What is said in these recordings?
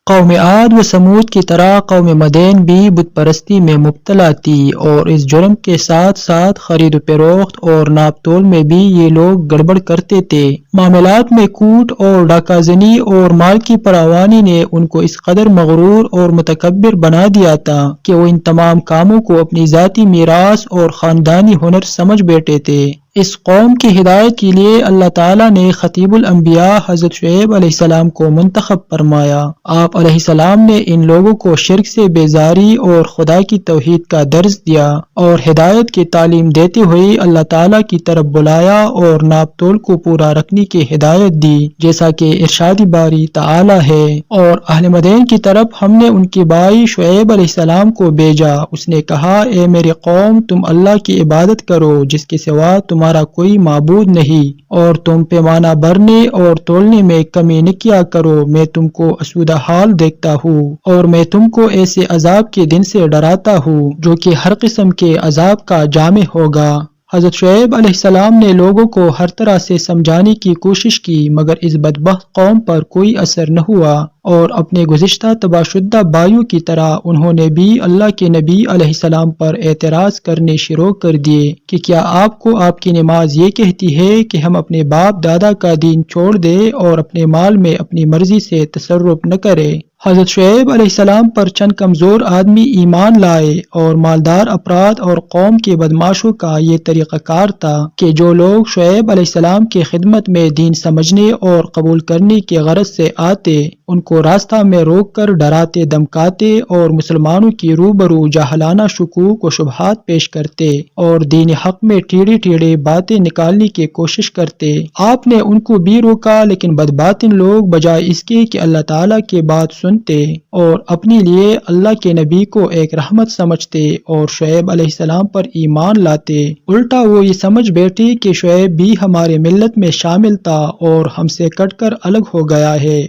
قوم عاد و سمود کی طرح قوم مدین بھی بت پرستی میں مبتلا تھی، اور اس جرم کے ساتھ ساتھ خرید و فروخت اور ناپ تول میں بھی یہ لوگ گڑبڑ کرتے تھے۔ معاملات میں کوٹ اور ڈاکہ زنی اور مال کی فراوانی نے ان کو اس قدر مغرور اور متکبر بنا دیا تھا کہ وہ ان تمام کاموں کو اپنی ذاتی میراث اور خاندانی ہنر سمجھ بیٹھے تھے۔ اس قوم کی ہدایت کے لیے اللہ تعالیٰ نے خطیب الانبیاء حضرت شعیب علیہ السلام کو منتخب فرمایا۔ آپ علیہ السلام نے ان لوگوں کو شرک سے بیزاری اور خدا کی توحید کا درس دیا اور ہدایت کی تعلیم دیتے ہوئے اللہ تعالیٰ کی طرف بلایا اور ناپ تول کو پورا رکھنے کی ہدایت دی، جیسا کہ ارشاد باری تعالیٰ ہے۔ اور اہل مدین کی طرف ہم نے ان کے بھائی شعیب علیہ السلام کو بھیجا۔ اس نے کہا، اے میری قوم، تم اللہ کی عبادت کرو جس کے سوا تمہارا کوئی معبود نہیں، اور تم پیمانہ بھرنے اور تولنے میں کمی نہ کیا کرو۔ میں تم کو اسودہ حال دیکھتا ہوں، اور میں تم کو ایسے عذاب کے دن سے ڈراتا ہوں جو کہ ہر قسم کے عذاب کا جامع ہوگا۔ حضرت شعیب علیہ السلام نے لوگوں کو ہر طرح سے سمجھانے کی کوشش کی، مگر اس بدبخت قوم پر کوئی اثر نہ ہوا، اور اپنے گزشتہ تباہ شدہ بھائیوں کی طرح انہوں نے بھی اللہ کے نبی علیہ السلام پر اعتراض کرنے شروع کر دیے کہ کیا آپ کو آپ کی نماز یہ کہتی ہے کہ ہم اپنے باپ دادا کا دین چھوڑ دیں اور اپنے مال میں اپنی مرضی سے تصرف نہ کریں؟ حضرت شعیب علیہ السلام پر چند کمزور آدمی ایمان لائے، اور مالدار افراد اور قوم کے بدماشوں کا یہ طریقہ کار تھا کہ جو لوگ شعیب علیہ السلام کی خدمت میں دین سمجھنے اور قبول کرنے کی غرض سے آتے، ان کو راستہ میں روک کر ڈراتے دھمکاتے اور مسلمانوں کی روبرو جاہلانہ شکوک و شبہات پیش کرتے اور دین حق میں ٹیڑھی ٹیڑھی باتیں نکالنے کی کوشش کرتے۔ آپ نے ان کو بھی روکا، لیکن بدباطن لوگ بجائے اس کے کہ اللہ تعالیٰ کی بات سنتے اور اپنے لیے اللہ کے نبی کو ایک رحمت سمجھتے اور شعیب علیہ السلام پر ایمان لاتے، الٹا وہ یہ سمجھ بیٹھے کہ شعیب بھی ہمارے ملت میں شامل تھا اور ہم سے کٹ کر الگ ہو گیا ہے،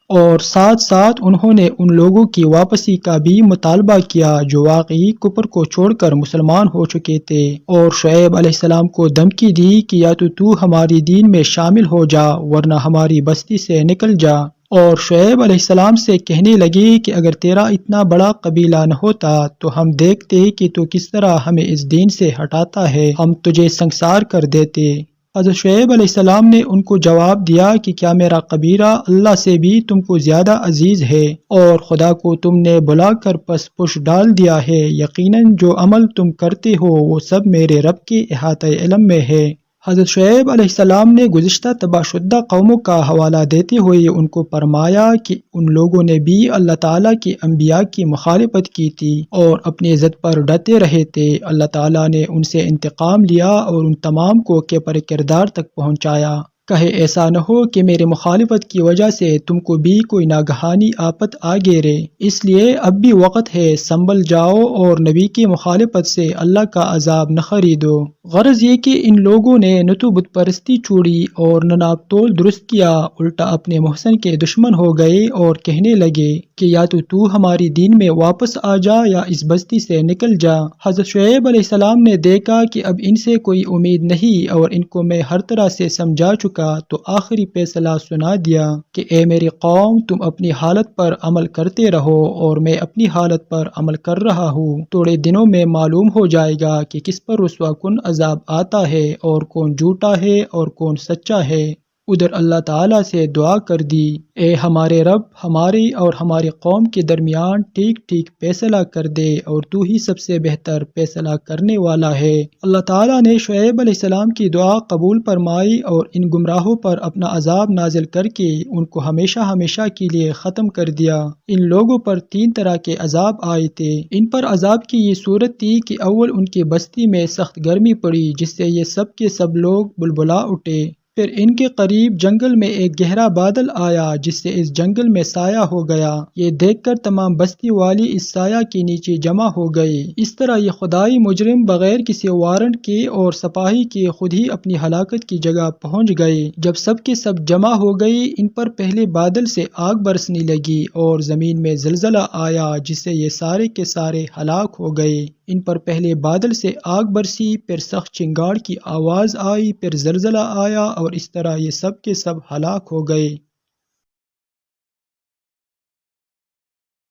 اور ساتھ ساتھ انہوں نے ان لوگوں کی واپسی کا بھی مطالبہ کیا جو واقعی کفر کو چھوڑ کر مسلمان ہو چکے تھے، اور شعیب علیہ السلام کو دھمکی دی کہ یا تو ہماری دین میں شامل ہو جا ورنہ ہماری بستی سے نکل جا، اور شعیب علیہ السلام سے کہنے لگے کہ اگر تیرا اتنا بڑا قبیلہ نہ ہوتا تو ہم دیکھتے کہ تو کس طرح ہمیں اس دین سے ہٹاتا ہے، ہم تجھے سنسار کر دیتے۔ حضرت شعیب علیہ السلام نے ان کو جواب دیا کہ کیا میرا قبیلہ اللہ سے بھی تم کو زیادہ عزیز ہے، اور خدا کو تم نے بلا کر پس پش ڈال دیا ہے، یقیناً جو عمل تم کرتے ہو وہ سب میرے رب کے احاطہ علم میں ہے۔ حضرت شعیب علیہ السلام نے گزشتہ تباہ شدہ قوموں کا حوالہ دیتے ہوئے ان کو فرمایا کہ ان لوگوں نے بھی اللہ تعالیٰ کے انبیاء کی مخالفت کی تھی اور اپنی ضد پر ڈٹے رہے تھے۔ اللہ تعالیٰ نے ان سے انتقام لیا اور ان تمام کو پر کردار تک پہنچایا۔ کہے ایسا نہ ہو کہ میری مخالفت کی وجہ سے تم کو بھی کوئی ناگہانی آفت آ گیرے، اس لیے اب بھی وقت ہے، سنبھل جاؤ اور نبی کی مخالفت سے اللہ کا عذاب نہ خریدو۔ غرض یہ کہ ان لوگوں نے نہ تو بت پرستی چھوڑی اور نہ ناپ تول درست کیا، الٹا اپنے محسن کے دشمن ہو گئے اور کہنے لگے کہ یا تو ہماری دین میں واپس آ جا یا اس بستی سے نکل جا۔ حضرت شعیب علیہ السلام نے دیکھا کہ اب ان سے کوئی امید نہیں اور ان کو میں ہر طرح سے سمجھا چکا، تو آخری فیصلہ سنا دیا کہ اے میری قوم، تم اپنی حالت پر عمل کرتے رہو اور میں اپنی حالت پر عمل کر رہا ہوں، تھوڑے دنوں میں معلوم ہو جائے گا کہ کس پر رسوا کن عذاب آتا ہے اور کون جھوٹا ہے اور کون سچا ہے۔ ادھر اللہ تعالیٰ سے دعا کر دی، اے ہمارے رب، ہماری اور ہماری قوم کے درمیان ٹھیک ٹھیک فیصلہ کر دے، اور تو ہی سب سے بہتر فیصلہ کرنے والا ہے۔ اللہ تعالیٰ نے شعیب علیہ السلام کی دعا قبول فرمائی اور ان گمراہوں پر اپنا عذاب نازل کر کے ان کو ہمیشہ ہمیشہ کے لیے ختم کر دیا۔ ان لوگوں پر 3 طرح کے عذاب آئے تھے۔ ان پر عذاب کی یہ صورت تھی کہ اول ان کی بستی میں سخت گرمی پڑی جس سے یہ سب کے سب لوگ بلبلا اٹھے، پھر ان کے قریب جنگل میں ایک گہرا بادل آیا جس سے اس جنگل میں سایہ ہو گیا، یہ دیکھ کر تمام بستی والی اس سایہ کے نیچے جمع ہو گئے۔ اس طرح یہ خدائی مجرم بغیر کسی وارنٹ کے اور سپاہی کے خود ہی اپنی ہلاکت کی جگہ پہنچ گئے۔ جب سب کے سب جمع ہو گئے، ان پر پہلے بادل سے آگ برسنے لگی اور زمین میں زلزلہ آیا جس سے یہ سارے کے سارے ہلاک ہو گئے۔ ان پر پہلے بادل سے آگ برسی، پھر سخت چنگاڑ کی آواز آئی، پھر زلزلہ آیا، اور اس طرح یہ سب کے سب ہلاک ہو گئے۔